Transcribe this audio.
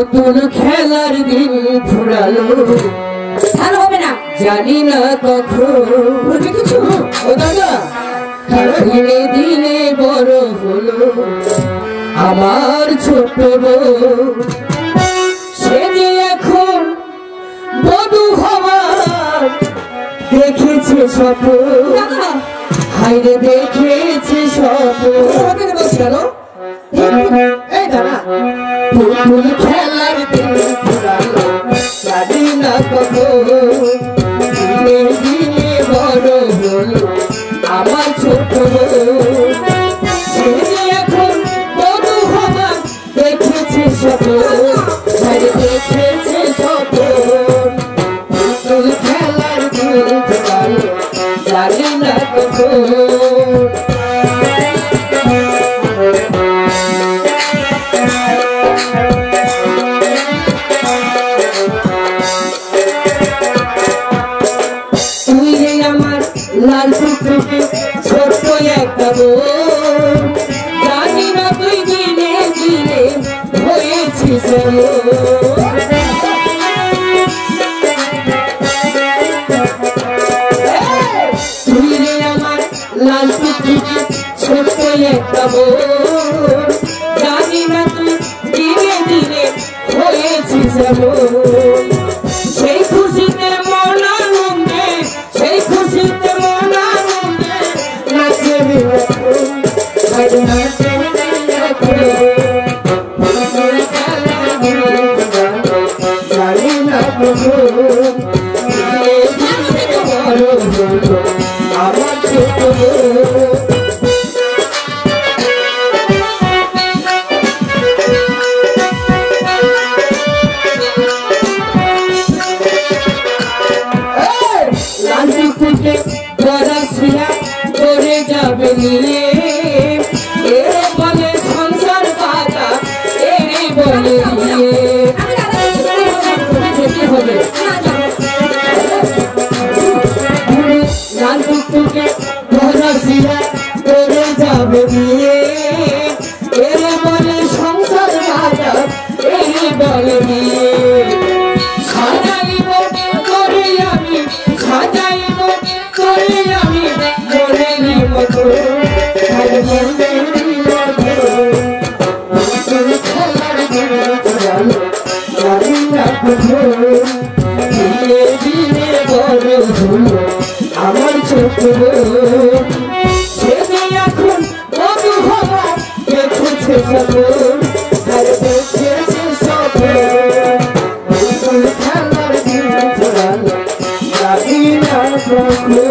পুতুল খেলার দিন ফুরালো ভালো হবে না জানি না কখন কিছু ও দাদা দিনে দিনে বড় হলো আমার ছোট বউ সে যে এখন বধূ হওয়ার দেখেছে স্বপ্ন হাইরে দেখেছে স্বপ্ন এই দাদা পুতুল খেলার দিন ফুরালো জানি না কখন দিনে দিনে বড় হলো আমার ছোট সে এখন বধূ হবার দেখেছে স্বপ্ন দেখেছে স্বপ্ন পুতুল খেলার দিন ফুরালো জানি না কখন লাল টুকটুকে ছোট্ট একটা বোন জানি না তুই দিনে দিনে হয়েছিস তুই রে আমার লাল টুকটুকে ছোট্ট একটা বোন জানি না তুই দিনে দিনে হয়েছিস সেই খুশিতে মন আনন্দে সেই খুশিতে আমার ছোট লালটুকুকে পড়াশোনা করে যাবে নিয়ে বলে সংসার বাধা এই বলে লালটুকুকে পড়াশোনা করে যাবে নিয়ে বলে সংসার বাধা এই বলে নিয়ে সাজাইব করে আমি সাজাইব করে আমি মনেরই মতো ধীরে ধীরে বড় হলো আমার ছোট সে যে এখন বধূ হবার দেখেছে স্বপ্ন আর দেখেছে স্বপ্ন খেলার দিন ফুরালো জানি না কখন